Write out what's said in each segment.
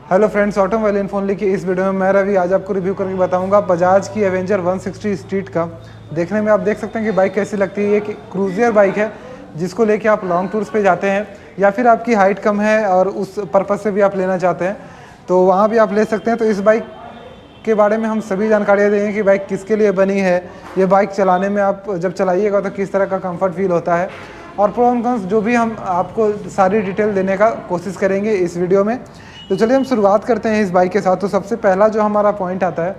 Hello friends, automobile इन्फोनली की इस video में मैं रवि आज आपको रिव्यू करके बताऊंगा बजाज की एवेंजर 160 स्ट्रीट का। देखने में आप देख सकते हैं कि बाइक कैसी लगती है। ये एक क्रूजियर बाइक है जिसको लेके आप लॉन्ग टूर्स पे जाते हैं या फिर आपकी हाइट कम है और उस पर्पज़ से भी आप लेना चाहते हैं तो वहाँ भी आप ले सकते हैं। तो इस बाइक के बारे में हम सभी जानकारियाँ देंगे कि बाइक किसके लिए बनी है, ये बाइक चलाने में आप जब चलाइएगा तो किस तरह का कंफर्ट फील होता है और प्रो एंड कॉन्स जो भी हम आपको सारी डिटेल देने का कोशिश करेंगे इस वीडियो में। तो चलिए हम शुरुआत करते हैं इस बाइक के साथ। तो सबसे पहला जो हमारा पॉइंट आता है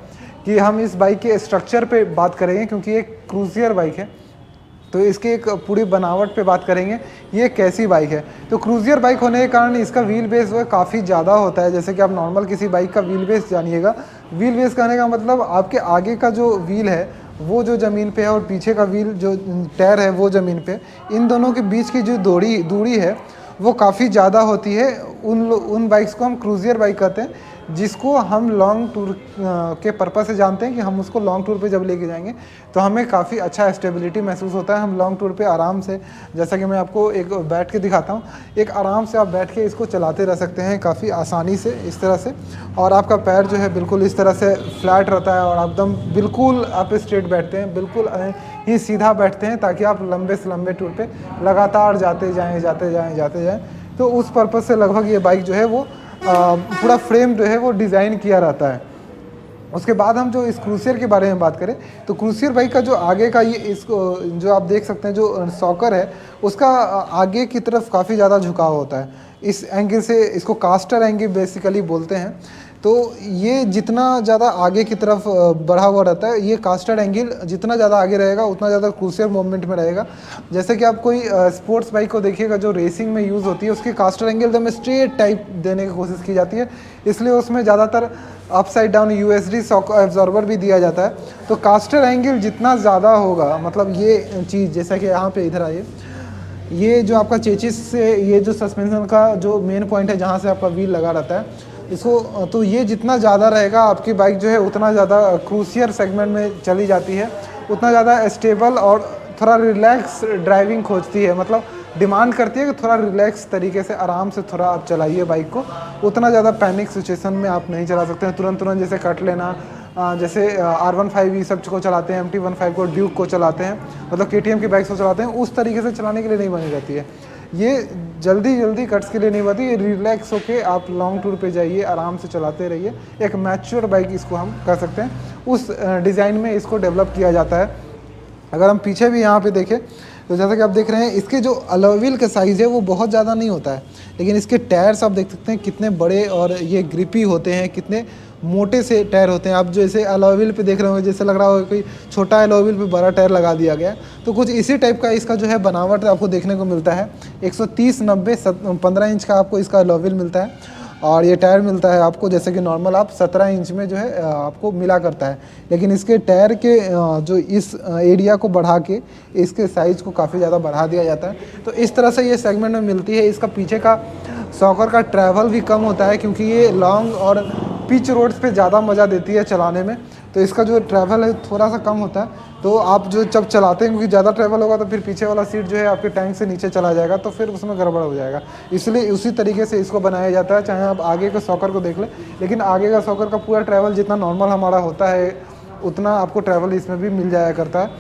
कि हम इस बाइक के स्ट्रक्चर पे बात करेंगे क्योंकि ये क्रूजियर बाइक है तो इसके एक पूरी बनावट पे बात करेंगे ये कैसी बाइक है। तो क्रूजियर बाइक होने के कारण इसका व्हील बेस वो काफ़ी ज़्यादा होता है। जैसे कि आप नॉर्मल किसी बाइक का व्हील बेस जानिएगा, व्हील बेस कहने का मतलब आपके आगे का जो व्हील है वो जो ज़मीन पे है और पीछे का व्हील जो टायर है वो ज़मीन पे, इन दोनों के बीच की जो दूरी है वो काफ़ी ज़्यादा होती है। उन बाइक्स को हम क्रूजियर बाइक कहते हैं जिसको हम लॉन्ग टूर के पर्पस से जानते हैं कि हम उसको लॉन्ग टूर पे जब लेके जाएंगे तो हमें काफ़ी अच्छा स्टेबिलिटी महसूस होता है। हम लॉन्ग टूर पे आराम से, जैसा कि मैं आपको एक बैठ के दिखाता हूँ, एक आराम से आप बैठ के इसको चलाते रह सकते हैं काफ़ी आसानी से इस तरह से। और आपका पैर जो है बिल्कुल इस तरह से फ्लैट रहता है और एकदम बिल्कुल आप स्ट्रेट बैठते हैं, बिल्कुल ही सीधा बैठते हैं ताकि आप लंबे से लंबे टूर पे लगातार जाते जाएँ। तो उस पर्पज़ से लगभग ये बाइक जो है वो पूरा फ्रेम जो है वो डिज़ाइन किया रहता है। उसके बाद हम जो इस क्रूसियर के बारे में बात करें तो क्रूसियर बाइक का जो आगे का ये इसको जो आप देख सकते हैं जो सॉकर है उसका आगे की तरफ काफ़ी ज़्यादा झुकाव होता है। इस एंगल से इसको कास्टर एंगल बेसिकली बोलते हैं। तो ये जितना ज़्यादा आगे की तरफ बढ़ा हुआ रहता है, ये कास्टर एंगल जितना ज़्यादा आगे रहेगा उतना ज़्यादा क्रूसियर मूवमेंट में रहेगा। जैसे कि आप कोई स्पोर्ट्स बाइक को देखिएगा जो रेसिंग में यूज़ होती है, उसकी कास्टर एंगल एकदम स्ट्रेट टाइप देने की कोशिश की जाती है, इसलिए उसमें ज़्यादातर upside down USD shock absorber भी दिया जाता है। तो कास्टर एंगल जितना ज़्यादा होगा, मतलब ये चीज़ जैसा कि यहाँ पे इधर आइए, ये जो आपका चेचिस से ये जो सस्पेंशन का जो मेन पॉइंट है जहाँ से आपका व्हील लगा रहता है इसको, तो ये जितना ज़्यादा रहेगा आपकी बाइक जो है उतना ज़्यादा क्रूसियर सेगमेंट में चली जाती है, उतना ज़्यादा स्टेबल और थोड़ा रिलैक्स ड्राइविंग खोजती है। मतलब डिमांड करती है कि थोड़ा रिलैक्स तरीके से आराम से थोड़ा आप चलाइए बाइक को। उतना ज़्यादा पैनिक सिचुएशन में आप नहीं चला सकते हैं, तुरंत जैसे कट लेना, जैसे R15 ये सब को चलाते हैं, MT15 को, ड्यूक को चलाते हैं, मतलब KTM की बाइक्स को चलाते हैं, उस तरीके से चलाने के लिए नहीं बनी रहती है। ये जल्दी कट्स के लिए नहीं बनती, ये रिलैक्स होके आप लॉन्ग टूर पे जाइए, आराम से चलाते रहिए। एक मैच्योर बाइक इसको हम कह सकते हैं, उस डिज़ाइन में इसको डेवलप किया जाता है। अगर हम पीछे भी यहाँ पे देखें तो जैसा कि आप देख रहे हैं इसके जो अलॉय व्हील का साइज़ है वो बहुत ज़्यादा नहीं होता है, लेकिन इसके टायर्स आप देख सकते हैं कितने बड़े और ये ग्रिपी होते हैं, कितने मोटे से टायर होते हैं। आप जैसे अलॉय व्हील पे देख रहे होंगे जैसे लग रहा होगा कोई छोटा अलॉय व्हील पे बड़ा टायर लगा दिया गया, तो कुछ इसी टाइप का इसका जो है बनावट आपको देखने को मिलता है। 130/90 15 इंच का आपको इसका अलॉय व्हील मिलता है और ये टायर मिलता है आपको जैसे कि नॉर्मल आप 17 इंच में जो है आपको मिला करता है, लेकिन इसके टायर के जो इस एरिया को बढ़ा के इसके साइज़ को काफ़ी ज़्यादा बढ़ा दिया जाता है। तो इस तरह से ये सेगमेंट में मिलती है। इसका पीछे का सॉकर का ट्रैवल भी कम होता है क्योंकि ये लॉन्ग और पिच रोड्स पे ज़्यादा मज़ा देती है चलाने में, तो इसका जो ट्रैवल है थोड़ा सा कम होता है। तो आप जो जब चलाते हैं, क्योंकि ज़्यादा ट्रैवल होगा तो फिर पीछे वाला सीट जो है आपके टैंक से नीचे चला जाएगा, तो फिर उसमें गड़बड़ हो जाएगा, इसलिए उसी तरीके से इसको बनाया जाता है। चाहे आप आगे के सॉकर को देख लें, लेकिन आगे का सॉकर का पूरा ट्रैवल जितना नॉर्मल हमारा होता है उतना आपको ट्रैवल इसमें भी मिल जाया करता है,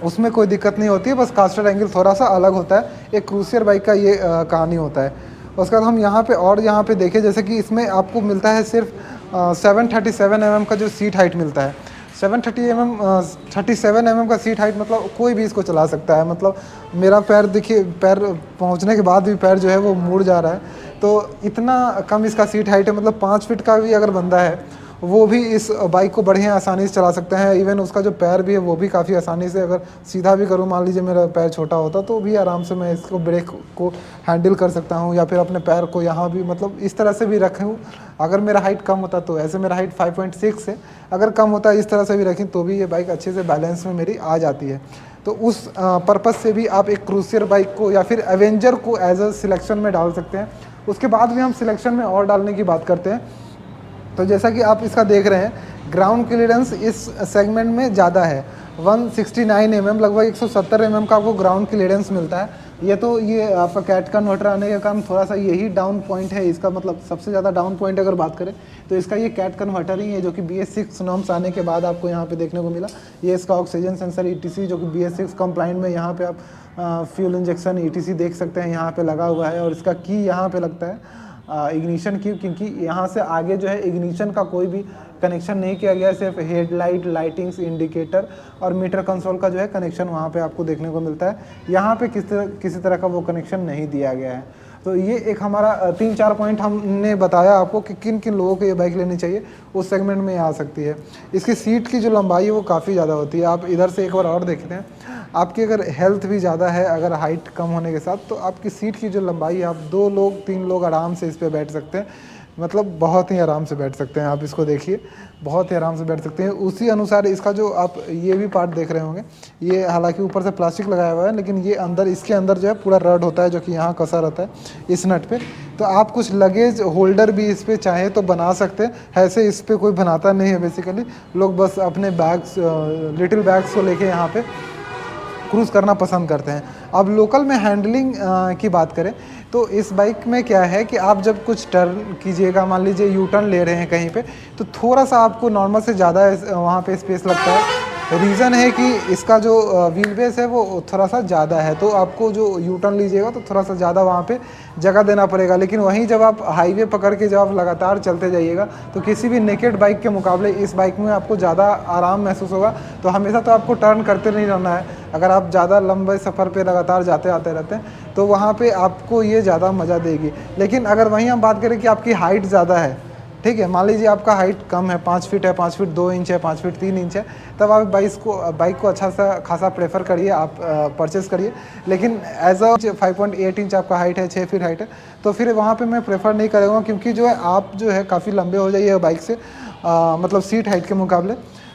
उसमें कोई दिक्कत नहीं होती है। बस कास्टर एंगल थोड़ा सा अलग होता है, एक क्रूसियर बाइक का ये कहानी होता है। उसके बाद हम यहाँ पे देखें जैसे कि इसमें आपको मिलता है सिर्फ 737 mm का जो सीट हाइट मिलता है। 37 mm का सीट हाइट, मतलब कोई भी इसको चला सकता है। मतलब मेरा पैर देखिए, पैर पहुंचने के बाद भी पैर जो है वो मुड़ जा रहा है, तो इतना कम इसका सीट हाइट है। मतलब 5 फीट का भी अगर बंदा है वो भी इस बाइक को बढ़िया आसानी से चला सकते हैं। इवन उसका जो पैर भी है वो भी काफ़ी आसानी से, अगर सीधा भी करूँ, मान लीजिए मेरा पैर छोटा होता तो भी आराम से मैं इसको ब्रेक को हैंडल कर सकता हूँ, या फिर अपने पैर को यहाँ भी मतलब इस तरह से भी रखूँ। अगर मेरा हाइट कम होता तो, ऐसे मेरा हाइट 5.6 है, अगर कम होता इस तरह से भी रखें तो भी ये बाइक अच्छे से बैलेंस में मेरी आ जाती है। तो उस पर्पज़ से भी आप एक क्रूसियर बाइक को या फिर एवेंजर को एज अ सिलेक्शन में डाल सकते हैं। उसके बाद भी हम सिलेक्शन में और डालने की बात करते हैं। तो जैसा कि आप इसका देख रहे हैं, ग्राउंड क्लियरेंस इस सेगमेंट में ज़्यादा है, 169 mm, लगभग 170 mm का आपको ग्राउंड क्लियरेंस मिलता है। ये आपका कैट कन्वर्टर आने का काम थोड़ा सा यही डाउन पॉइंट है इसका, मतलब सबसे ज़्यादा डाउन पॉइंट अगर बात करें तो इसका ये कैट कन्वर्टर ही है, जो कि BS6 नॉर्म्स आने के बाद आपको यहाँ पे देखने को मिला। ये इसका ऑक्सीजन सेंसर ETC जो कि BS6 कंप्लाइंट में यहाँ पे आप फ्यूल इंजेक्शन ETC देख सकते हैं यहाँ पे लगा हुआ है। और इसका की यहाँ पे लगता है इग्निशन की, क्योंकि यहाँ से आगे जो है इग्निशन का कोई भी कनेक्शन नहीं किया गया है, सिर्फ हेडलाइट, लाइटिंग्स, इंडिकेटर और मीटर कंसोल का जो है कनेक्शन वहाँ पे आपको देखने को मिलता है। यहाँ पे किसी तरह का वो कनेक्शन नहीं दिया गया है। तो ये एक हमारा 3-4 पॉइंट हमने बताया आपको कि किन किन लोगों को ये बाइक लेनी चाहिए, उस सेगमेंट में आ सकती है। इसकी सीट की जो लंबाई है वो काफ़ी ज़्यादा होती है। आप इधर से एक बार और देखते हैं, आपकी अगर हेल्थ भी ज़्यादा है, अगर हाइट कम होने के साथ, तो आपकी सीट की जो लंबाई है, आप 2 लोग 3 लोग आराम से इस पर बैठ सकते हैं। मतलब बहुत ही आराम से बैठ सकते हैं। आप इसको देखिए, बहुत ही आराम से बैठ सकते हैं। उसी अनुसार इसका जो आप ये भी पार्ट देख रहे होंगे, ये हालांकि ऊपर से प्लास्टिक लगाया हुआ है, लेकिन ये अंदर, इसके अंदर जो है पूरा रड होता है, जो कि यहाँ कसा रहता है इस नट पे। तो आप कुछ लगेज होल्डर भी इस पर चाहे तो बना सकते हैं। ऐसे इस पर कोई बनाता नहीं है बेसिकली, लोग बस अपने बैग्स, लिटिल बैग्स को लेके यहाँ पे क्रूज़ करना पसंद करते हैं। अब लोकल में हैंडलिंग की बात करें तो इस बाइक में क्या है कि आप जब कुछ टर्न कीजिएगा, मान लीजिए यू टर्न ले रहे हैं कहीं पे, तो थोड़ा सा आपको नॉर्मल से ज़्यादा वहाँ पे स्पेस लगता है। रीज़न है कि इसका जो व्हील बेस है वो थोड़ा सा ज़्यादा है, तो आपको जो यू टर्न लीजिएगा तो थोड़ा सा ज़्यादा वहाँ पे जगह देना पड़ेगा। लेकिन वहीं जब आप हाईवे पकड़ के जब आप लगातार चलते जाइएगा तो किसी भी नेकेड बाइक के मुकाबले इस बाइक में आपको ज़्यादा आराम महसूस होगा। तो हमेशा तो आपको टर्न करते नहीं रहना है। अगर आप ज़्यादा लंबे सफ़र पे लगातार जाते आते रहते हैं तो वहाँ पे आपको ये ज़्यादा मज़ा देगी। लेकिन अगर वहीं हम बात करें कि आपकी हाइट ज़्यादा है, ठीक है, मान लीजिए आपका हाइट कम है, 5 फीट है, 5 फीट 2 इंच है, 5 फीट 3 इंच है, तब आप बाइक को अच्छा सा खासा प्रेफर करिए, आप परचेस करिए। लेकिन एज अ 5.8 इंच आपका हाइट है, 6 फीट हाइट है, तो फिर वहाँ पे मैं प्रेफर नहीं करूँगा, क्योंकि जो है आप जो है काफ़ी लंबे हो जाइए बाइक से, मतलब सीट हाइट के मुकाबले।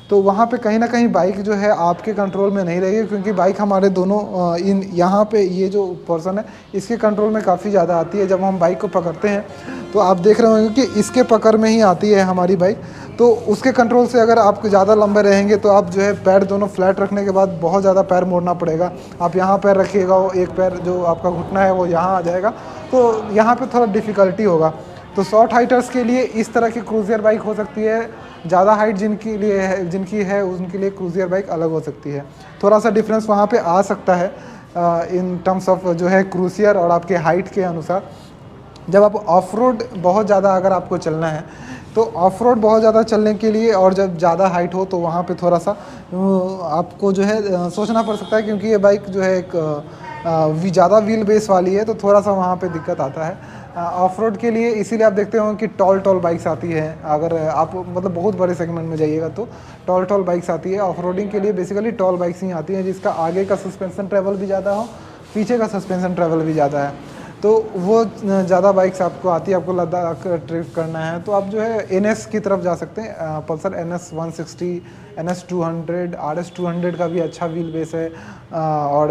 तो वहाँ पे कहीं ना कहीं बाइक जो है आपके कंट्रोल में नहीं रहेगी, क्योंकि बाइक हमारे दोनों इन यहाँ पे ये जो पर्सन है इसके कंट्रोल में काफ़ी ज़्यादा आती है। जब हम बाइक को पकड़ते हैं तो आप देख रहे होंगे कि इसके पकड़ में ही आती है हमारी बाइक, तो उसके कंट्रोल से अगर आप ज़्यादा लंबे रहेंगे तो आप जो है पैर दोनों फ्लैट रखने के बाद बहुत ज़्यादा पैर मोड़ना पड़ेगा। आप यहाँ पैर रखिएगा, वो एक पैर जो आपका घुटना है वो यहाँ आ जाएगा, तो यहाँ पर थोड़ा डिफ़िकल्टी होगा। तो शॉर्ट हाइटर्स के लिए इस तरह की क्रूज़र बाइक हो सकती है। ज़्यादा हाइट जिनकी है उनके लिए क्रूज़र बाइक अलग हो सकती है। थोड़ा सा डिफरेंस वहाँ पे आ सकता है इन टर्म्स ऑफ जो है क्रूज़र और आपके हाइट के अनुसार। जब आप ऑफ रोड बहुत ज़्यादा अगर आपको चलना है तो ऑफ रोड बहुत ज़्यादा चलने के लिए, और जब ज़्यादा हाइट हो तो वहाँ पे थोड़ा सा आपको जो है सोचना पड़ सकता है, क्योंकि ये बाइक जो है एक ज़्यादा व्हील बेस वाली है, तो थोड़ा सा वहाँ पे दिक्कत आता है ऑफ रोड के लिए। इसीलिए आप देखते हो कि टॉल बाइक्स आती है। अगर आप मतलब बहुत बड़े सेगमेंट में जाइएगा तो टॉल बाइक्स आती है। ऑफ रोडिंग के लिए बेसिकली टॉल बाइक्स ही आती हैं, जिसका आगे का सस्पेंशन ट्रैवल भी ज़्यादा हो, पीछे का सस्पेंशन ट्रैवल भी ज़्यादा है, तो वो ज़्यादा बाइक्स आपको आती है। आपको लद्दाख ट्रिप करना है तो आप जो है NS की तरफ जा सकते हैं। पल्सर NS 160, NS 200, RS 200 का भी अच्छा व्हील बेस है और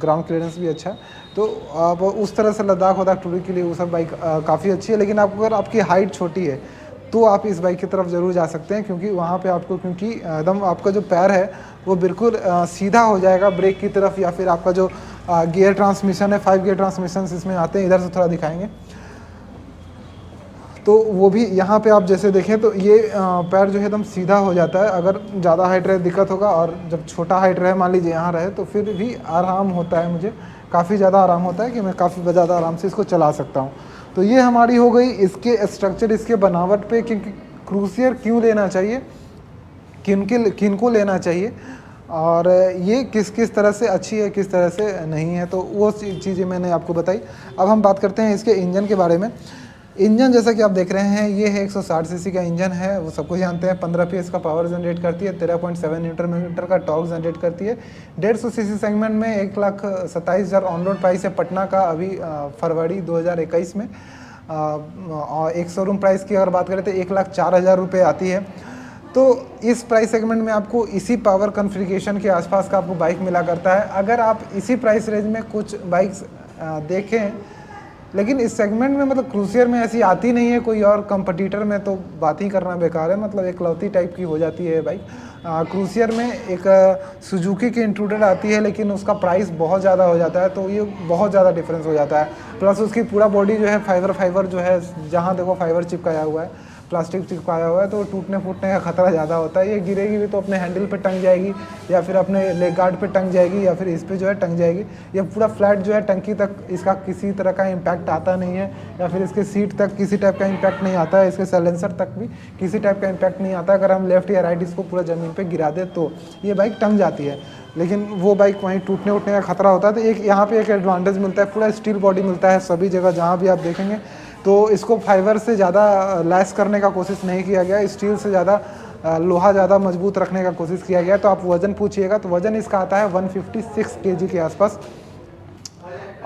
ग्राउंड क्लियरेंस भी अच्छा है। तो आप उस तरह से लद्दाख टूर के लिए वो सब बाइक काफ़ी अच्छी है। लेकिन अगर आपकी हाइट छोटी है तो आप इस बाइक की तरफ ज़रूर जा सकते हैं, क्योंकि वहाँ पे आपको, क्योंकि एकदम आपका जो पैर है वो बिल्कुल सीधा हो जाएगा ब्रेक की तरफ, या फिर आपका जो गियर ट्रांसमिशन है, 5 गियर ट्रांसमिशन इसमें आते हैं, इधर से थोड़ा दिखाएंगे तो वो भी यहाँ पे आप जैसे देखें तो ये पैर जो है एकदम सीधा हो जाता है। अगर ज़्यादा हाइट रहे दिक्कत होगा, और जब छोटा हाइट रहे, मान लीजिए यहाँ रहे, तो फिर भी आराम होता है, मुझे काफ़ी ज़्यादा आराम होता है कि मैं काफ़ी ज़्यादा आराम से इसको चला सकता हूँ। तो ये हमारी हो गई इसके स्ट्रक्चर, इसके बनावट पे, क्योंकि क्रूज़र क्यों लेना चाहिए, किन को लेना चाहिए, और ये किस किस तरह से अच्छी है, किस तरह से नहीं है, तो वो चीज़ें मैंने आपको बताई। अब हम बात करते हैं इसके इंजन के बारे में। इंजन जैसा कि आप देख रहे हैं, ये है 160 सीसी का इंजन है, वो सबको जानते हैं। 15 PS का पावर जनरेट करती है, 13.7 न्यूटन मीटर का टॉर्क जनरेट करती है। 150 सीसी सेगमेंट में 1,27,000 ऑन रोड प्राइस है पटना का अभी फरवरी 2021 में। और एक शोरूम प्राइस की अगर बात करें तो 1,04,000 रुपये आती है। तो इस प्राइस सेगमेंट में आपको इसी पावर कॉन्फ़िगरेशन के आसपास का आपको बाइक मिला करता है। अगर आप इसी प्राइस रेंज में कुछ बाइक्स देखें लेकिन इस सेगमेंट में मतलब क्रूसियर में ऐसी आती नहीं है कोई और कंपटीटर में, तो बात ही करना बेकार है, मतलब एक लौती टाइप की हो जाती है बाइक। क्रूसियर में एक सुजुकी की इंट्रूडर आती है, लेकिन उसका प्राइस बहुत ज़्यादा हो जाता है, तो ये बहुत ज़्यादा डिफरेंस हो जाता है। प्लस उसकी पूरा बॉडी जो है फाइबर जो है, जहाँ देखो फाइबर चिपकाया हुआ है, प्लास्टिक चिपकाया हुआ है, तो टूटने फूटने का खतरा ज़्यादा होता है। ये गिरेगी भी तो अपने हैंडल पे टंग जाएगी, या फिर अपने लेग गार्ड पे टंग जाएगी, या फिर इस पे जो है टंग जाएगी। ये पूरा फ्लैट जो है टंकी तक इसका किसी तरह का इम्पैक्ट आता नहीं है, या फिर इसके सीट तक किसी टाइप का इम्पैक्ट नहीं आता है, इसके साइलेंसर तक भी किसी टाइप का इम्पैक्ट नहीं आता। अगर हम लेफ्ट या राइट इसको पूरा ज़मीन पर गिरा दे तो ये बाइक टंग जाती है, लेकिन वो बाइक वहीं टूटने उठने का खतरा होता है। तो एक यहाँ पे एक एडवांटेज मिलता है, पूरा स्टील बॉडी मिलता है सभी जगह जहाँ भी आप देखेंगे। तो इसको फाइबर से ज़्यादा लैस करने का कोशिश नहीं किया गया, स्टील से ज़्यादा लोहा ज़्यादा मजबूत रखने का कोशिश किया गया। तो आप वज़न पूछिएगा तो वज़न इसका आता है 156 kg के आसपास।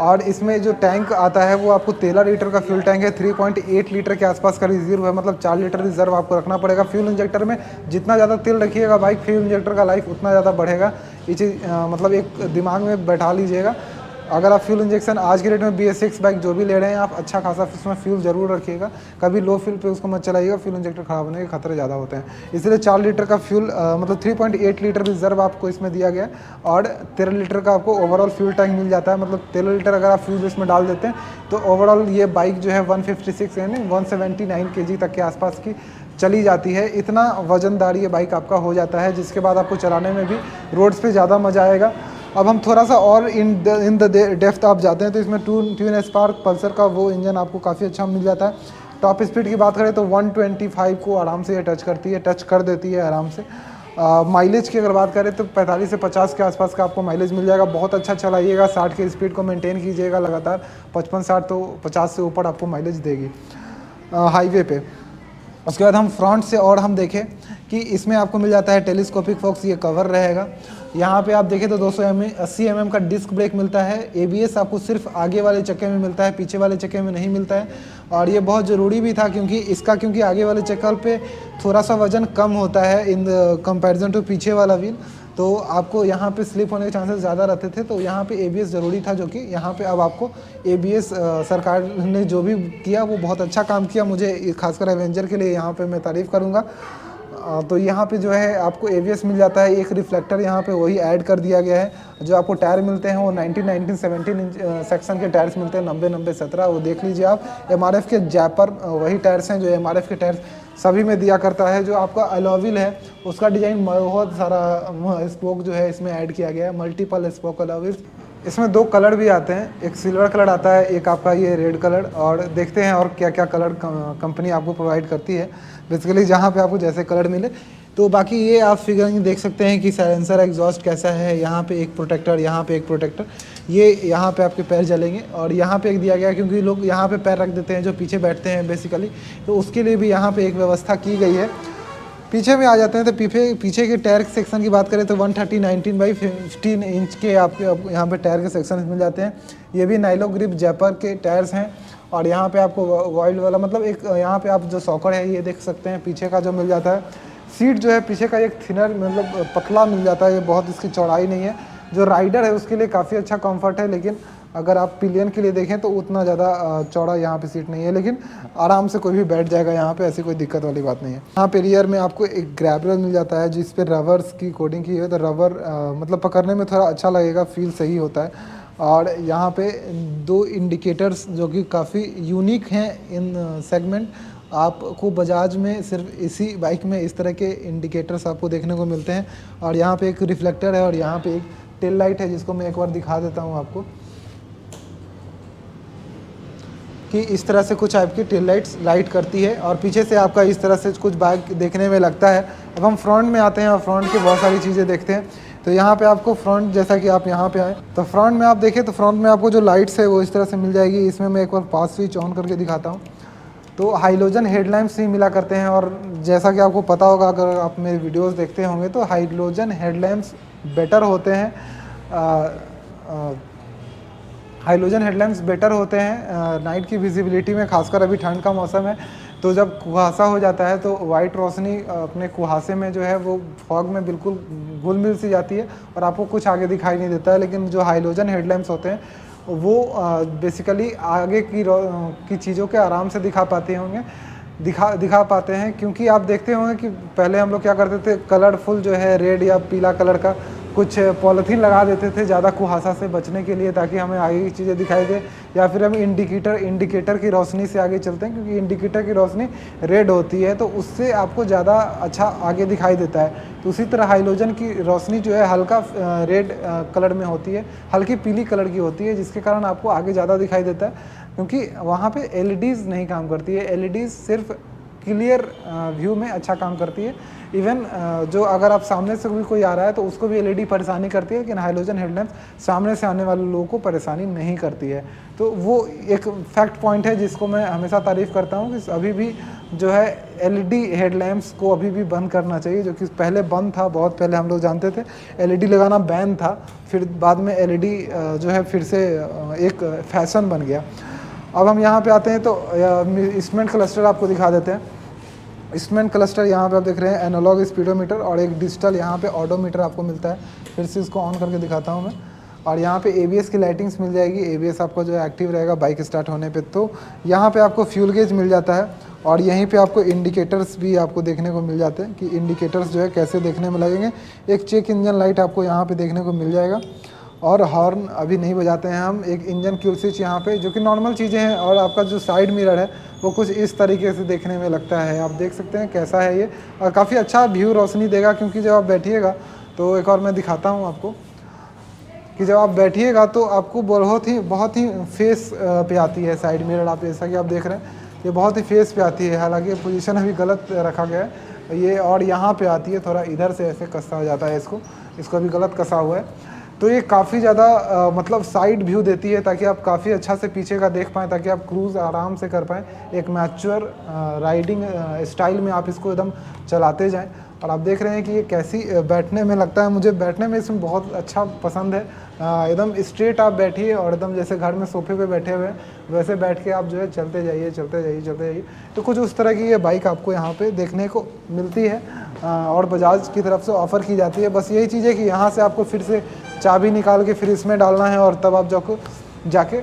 और इसमें जो टैंक आता है वो आपको 13 लीटर का फ्यूल टैंक है, 3.8 लीटर के आसपास का रिजर्व है, मतलब 4 लीटर रिजर्व आपको रखना पड़ेगा। फ्यूल इंजेक्टर में जितना ज़्यादा तेल रखिएगा बाइक, फ्यूल इंजेक्टर का लाइफ उतना ज़्यादा बढ़ेगा। ये चीज़ मतलब एक दिमाग में बैठा लीजिएगा। अगर आप फ्यूल इंजेक्शन आज के डेट में BS6 बाइक जो भी ले रहे हैं आप, अच्छा खासा उसमें फ्यूल ज़रूर रखिएगा, कभी लो फ्यूल पे उसको मत चलाइएगा, फ्यूल इंजेक्टर ख़राब होने के खतरे ज़्यादा होते हैं। इसलिए 4 लीटर का फ्यूल मतलब 3.8 लीटर रिजर्व आपको इसमें दिया गया है, और 13 लीटर का आपको ओवरऑल फ्यूल टैंक मिल जाता है। मतलब 13 लीटर अगर आप फ्यूल इसमें डाल देते हैं तो ओवरऑल ये बाइक जो है 156 यानी 179 kg तक के आसपास की चली जाती है। इतना वजनदार ये बाइक आपका हो जाता है, जिसके बाद आपको चलाने में भी रोड्स पे ज़्यादा मज़ा आएगा। अब हम थोड़ा सा और इन द डेप्थ आप जाते हैं तो इसमें ट्विन स्पार्क पल्सर का वो इंजन आपको काफ़ी अच्छा मिल जाता है। टॉप स्पीड की बात करें तो 125 को आराम से ये टच कर देती है आराम से। माइलेज की अगर बात करें तो 45 से 50 के आसपास का आपको माइलेज मिल जाएगा। बहुत अच्छा चलाइएगा, 60 की स्पीड को मेंटेन कीजिएगा लगातार, 55-60 तो 50 से ऊपर आपको माइलेज देगी हाईवे पे। उसके बाद हम फ्रंट से और हम देखें कि इसमें आपको मिल जाता है टेलीस्कोपिक फोक्स, ये कवर रहेगा। यहाँ पे आप देखें तो 280 mm का डिस्क ब्रेक मिलता है। ABS आपको सिर्फ आगे वाले चक्के में मिलता है, पीछे वाले चक्के में नहीं मिलता है, और ये बहुत ज़रूरी भी था क्योंकि आगे वाले चक्कर पे थोड़ा सा वजन कम होता है इन कंपैरिजन टू पीछे वाला व्हील, तो आपको यहाँ पे स्लिप होने के चांसेस ज़्यादा रहते थे। तो यहाँ पे ABS ज़रूरी था, जो कि यहाँ पे अब आपको ABS सरकार ने जो भी किया वो बहुत अच्छा काम किया। मुझे खासकर एवेंजर के लिए यहाँ पे मैं तारीफ़ करूँगा। तो यहाँ पे जो है आपको ABS मिल जाता है, एक रिफ्लेक्टर यहाँ पे वही ऐड कर दिया गया है। जो आपको टायर मिलते हैं वो 17 इंच सेक्शन के टायर्स मिलते हैं, 90 17, वो देख लीजिए आप। MRF के जैपर वही टायर्स हैं जो MRF के टायर्स सभी में दिया करता है। जो आपका अलॉविल है उसका डिज़ाइन बहुत सारा स्पोक जो है इसमें ऐड किया गया है, मल्टीपल स्पोक अलॉविल। इसमें 2 कलर भी आते हैं, एक सिल्वर कलर आता है, एक आपका ये रेड कलर। और देखते हैं और क्या क्या कलर कंपनी आपको प्रोवाइड करती है, बेसिकली जहाँ पे आपको जैसे कलर मिले। तो बाकी ये आप फिगरिंग देख सकते हैं कि साइलेंसर एग्जॉस्ट कैसा है। यहाँ पे एक प्रोटेक्टर, यहाँ पे एक प्रोटेक्टर, ये यहाँ पे आपके पैर जलेंगे। और यहाँ पे एक दिया गया है क्योंकि लोग यहाँ पे पैर रख देते हैं जो पीछे बैठते हैं बेसिकली, तो उसके लिए भी यहाँ पे एक व्यवस्था की गई है। पीछे में आ जाते हैं तो पीछे के टायर सेक्शन की बात करें तो 130/19 इंच के आपके यहाँ पे टायर के सेक्शन मिल जाते हैं। ये भी नाइलो ग्रिप जैपर के टायर्स हैं। और यहाँ पे आपको वाइल्ड वाला मतलब एक यहाँ पे आप जो सॉकर है ये देख सकते हैं पीछे का जो मिल जाता है। सीट जो है पीछे का एक थिनर मतलब पतला मिल जाता है, ये बहुत इसकी चौड़ाई नहीं है। जो राइडर है उसके लिए काफ़ी अच्छा कंफर्ट है, लेकिन अगर आप पिलियन के लिए देखें तो उतना ज़्यादा चौड़ा यहाँ पे सीट नहीं है, लेकिन आराम से कोई भी बैठ जाएगा यहाँ पे, ऐसी कोई दिक्कत वाली बात नहीं है। यहाँ पे रियर में आपको एक ग्रैब मिल जाता है जिस पे रबर्स की कोडिंग की है, तो रबर मतलब पकड़ने में थोड़ा अच्छा लगेगा, फील सही होता है। और यहाँ पे 2 इंडिकेटर्स जो कि काफ़ी यूनिक हैं इन सेगमेंट। आपको बजाज में सिर्फ इसी बाइक में इस तरह के इंडिकेटर्स आपको देखने को मिलते हैं। और यहाँ पे एक रिफ्लेक्टर है और यहाँ पे एक टेल लाइट है, जिसको मैं एक बार दिखा देता हूँ आपको कि इस तरह से कुछ आपकी टेल लाइट्स लाइट करती है। और पीछे से आपका इस तरह से कुछ बाइक देखने में लगता है। अब हम फ्रंट में आते हैं और फ्रंट की बहुत सारी चीज़ें देखते हैं। तो यहाँ पे आपको फ्रंट, जैसा कि आप यहाँ पे आए तो फ्रंट में आप देखें तो फ्रंट में आपको जो लाइट्स है वो इस तरह से मिल जाएगी। इसमें मैं एक बार पास स्विच ऑन करके दिखाता हूँ। तो हाइलोजन हेडलैम्प्स ही मिला करते हैं, और जैसा कि आपको पता होगा अगर आप मेरे वीडियोस देखते होंगे तो हाइलोजन हेडलैम्प्स बेटर होते हैं। हाइलोजन हेडलैम्प्स बेटर होते हैं नाइट की विजिबिलिटी में, खासकर अभी ठंड का मौसम है तो जब कुहासा हो जाता है तो वाइट रोशनी अपने कुहासे में जो है वो फॉग में बिल्कुल घुल मिल सी जाती है और आपको कुछ आगे दिखाई नहीं देता है। लेकिन जो हाइलोजन हेडलैम्प्स होते हैं वो बेसिकली आगे की चीज़ों के आराम से दिखा पाते होंगे, दिखा पाते हैं। क्योंकि आप देखते होंगे कि पहले हम लोग क्या करते थे, कलरफुल जो है रेड या पीला कलर का कुछ पॉलीथीन लगा देते थे ज़्यादा कुहासा से बचने के लिए, ताकि हमें आगे की चीज़ें दिखाई दे, या फिर हम इंडिकेटर की रोशनी से आगे चलते हैं, क्योंकि इंडिकेटर की रोशनी रेड होती है तो उससे आपको ज़्यादा अच्छा आगे दिखाई देता है। तो उसी तरह हाइलोजन की रोशनी जो है हल्का रेड कलर में होती है, हल्की पीली कलर की होती है, जिसके कारण आपको आगे ज़्यादा दिखाई देता है। क्योंकि वहाँ पे एलईडीज़ नहीं काम करती है, एलईडीज़ सिर्फ क्लियर व्यू में अच्छा काम करती है। इवन जो अगर आप सामने से भी कोई आ रहा है तो उसको भी एलईडी परेशानी करती है, लेकिन हाइलोजन हेडलैम्प्स सामने से आने वाले लोगों को परेशानी नहीं करती है। तो वो एक फैक्ट पॉइंट है जिसको मैं हमेशा तारीफ़ करता हूँ कि अभी भी जो है एलईडी हेडलैम्प्स को अभी भी बंद करना चाहिए, जो कि पहले बंद था। बहुत पहले हम लोग जानते थे एलईडी लगाना बैन था, फिर बाद में एलईडी जो है फिर से एक फैशन बन गया। अब हम यहाँ पे आते हैं तो इंस्ट्रूमेंट क्लस्टर आपको दिखा देते हैं। इंस्ट्रूमेंट क्लस्टर यहाँ पे आप देख रहे हैं एनालॉग स्पीडोमीटर और एक डिजिटल यहाँ पे ऑडोमीटर आपको मिलता है। फिर से इसको ऑन करके दिखाता हूँ मैं। और यहाँ पे एबीएस की लाइटिंग्स मिल जाएगी, एबीएस आपका जो है एक्टिव रहेगा बाइक स्टार्ट होने पे। तो यहाँ पे आपको फ्यूल गेज मिल जाता है और यहीं पे आपको इंडिकेटर्स भी आपको देखने को मिल जाते हैं कि इंडिकेटर्स जो है कैसे देखने में लगेंगे। एक चेक इंजन लाइट आपको यहाँ पे देखने को मिल जाएगा और हॉर्न अभी नहीं बजाते हैं हम। एक इंजन क्यूल स्विच यहाँ पे, जो कि नॉर्मल चीज़ें हैं। और आपका जो साइड मिरर है वो कुछ इस तरीके से देखने में लगता है, आप देख सकते हैं कैसा है ये। और काफ़ी अच्छा व्यू रोशनी देगा, क्योंकि जब आप बैठिएगा तो एक और मैं दिखाता हूँ आपको कि जब आप बैठिएगा तो आपको बहुत ही फेस पे आती है साइड मिरर। आप जैसा कि आप देख रहे हैं ये बहुत ही फेस पे आती है, हालांकि पोजीशन अभी गलत रखा गया है ये, और यहाँ पे आती है थोड़ा इधर से ऐसे कसा हो जाता है, इसको अभी गलत कसा हुआ है। तो ये काफ़ी ज़्यादा मतलब साइड व्यू देती है, ताकि आप काफ़ी अच्छा से पीछे का देख पाएँ, ताकि आप क्रूज़ आराम से कर पाएँ। एक मैच्योर राइडिंग स्टाइल में आप इसको एकदम चलाते जाएं। और आप देख रहे हैं कि ये कैसी बैठने में लगता है। मुझे बैठने में इसमें बहुत अच्छा पसंद है। एकदम स्ट्रेट आप बैठिए और एकदम जैसे घर में सोफे पे बैठे हुए हैं वैसे बैठ के आप जो है चलते जाइए। तो कुछ उस तरह की ये बाइक आपको यहाँ पे देखने को मिलती है और बजाज की तरफ से ऑफ़र की जाती है। बस यही चीज़ है कि यहाँ से आपको फिर से चाबी निकाल के फिर इसमें डालना है और तब आप जाके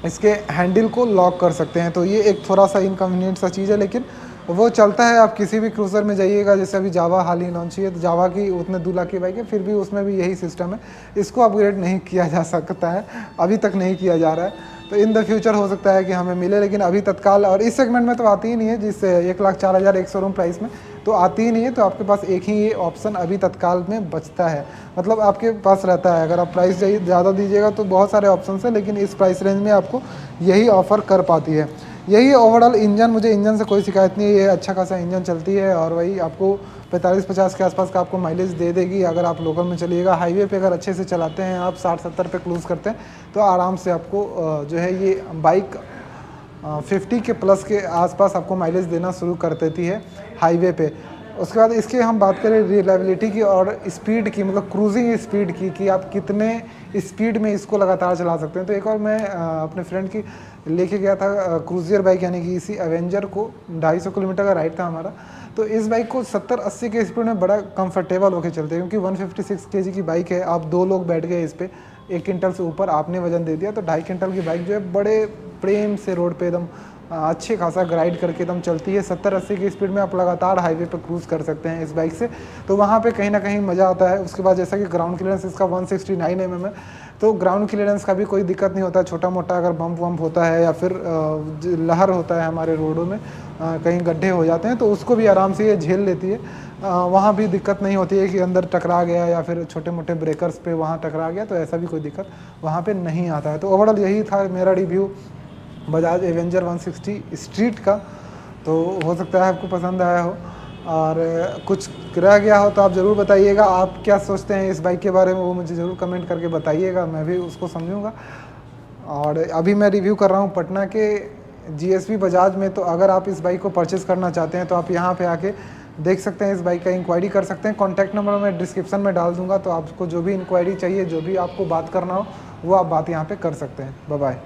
इसके हैंडल को लॉक कर सकते हैं। तो ये एक थोड़ा सा इनकन्वीनियंट सा चीज़ है, लेकिन वो चलता है। आप किसी भी क्रूज़र में जाइएगा, जैसे अभी जावा हाल ही लॉन्च हुई है, तो जावा की उतने 2 लाख की बाइक है, फिर भी उसमें भी यही सिस्टम है। इसको अपग्रेड नहीं किया जा सकता है, अभी तक नहीं किया जा रहा है। तो इन द फ्यूचर हो सकता है कि हमें मिले, लेकिन अभी तत्काल और इस सेगमेंट में तो आती ही नहीं है, जिससे 1,04,000 एक शोरूम प्राइस में तो आती ही नहीं है। तो आपके पास एक ही ये ऑप्शन अभी तत्काल में बचता है, मतलब आपके पास रहता है। अगर आप प्राइस ज़्यादा दीजिएगा तो बहुत सारे ऑप्शन हैं, लेकिन इस प्राइस रेंज में आपको यही ऑफ़र कर पाती है। यही ओवरऑल इंजन, मुझे इंजन से कोई शिकायत नहीं है, ये अच्छा खासा इंजन चलती है और वही आपको 45-50 के आसपास का आपको माइलेज दे देगी। अगर आप लोकल में चलिएगा, हाईवे पे अगर अच्छे से चलाते हैं आप 60-70 पे क्रूज़ करते हैं तो आराम से आपको जो है ये बाइक 50 के प्लस के आसपास आपको माइलेज देना शुरू कर देती है हाईवे पे। उसके बाद इसके हम बात करें रिलायबिलिटी की और स्पीड की, मतलब क्रूजिंग स्पीड की, कि आप कितने स्पीड में इसको लगातार चला सकते हैं। तो एक और मैं अपने फ्रेंड की लेके गया था क्रूजियर बाइक, यानी कि इसी एवेंजर को 250 किलोमीटर का राइड था हमारा। तो इस बाइक को 70-80 के स्पीड में बड़ा कंफर्टेबल होकर चलते हैं, क्योंकि 156 kg की बाइक है। आप 2 लोग बैठ गए इस पर, 1 क्विंटल से ऊपर आपने वजन दे दिया तो 2.5 क्विंटल की बाइक जो है बड़े प्रेम से रोड पे एकदम अच्छे खासा ग्राइड करके एकदम चलती है। 70-80 की स्पीड में आप लगातार हाईवे पे क्रूज़ कर सकते हैं इस बाइक से, तो वहाँ पे कहीं ना कहीं मज़ा आता है। उसके बाद जैसा कि ग्राउंड क्लियरेंस इसका 169 mm है, तो ग्राउंड क्लियरेंस का भी कोई दिक्कत नहीं होता। छोटा मोटा अगर बम्प वम्प होता है या फिर लहर होता है हमारे रोडों में, कहीं गड्ढे हो जाते हैं, तो उसको भी आराम से ये झेल लेती है। वहाँ भी दिक्कत नहीं होती है कि अंदर टकरा गया या फिर छोटे मोटे ब्रेकर्स पे वहाँ टकरा गया, तो ऐसा भी कोई दिक्कत वहाँ पे नहीं आता है। तो ओवरऑल यही था मेरा रिव्यू बजाज एवेंजर 160 स्ट्रीट का। तो हो सकता है आपको पसंद आया हो, और कुछ रह गया हो तो आप ज़रूर बताइएगा। आप क्या सोचते हैं इस बाइक के बारे में वो मुझे ज़रूर कमेंट करके बताइएगा, मैं भी उसको समझूंगा। और अभी मैं रिव्यू कर रहा हूँ पटना के जीएसपी बजाज में, तो अगर आप इस बाइक को परचेज़ करना चाहते हैं तो आप यहाँ पे आके देख सकते हैं, इस बाइक का इंक्वायरी कर सकते हैं। कॉन्टैक्ट नंबर मैं डिस्क्रिप्शन में डाल दूँगा, तो आपको जो भी इंक्वायरी चाहिए, जो भी आपको बात करना हो वो आप बात यहाँ पर कर सकते हैं। Bye bye.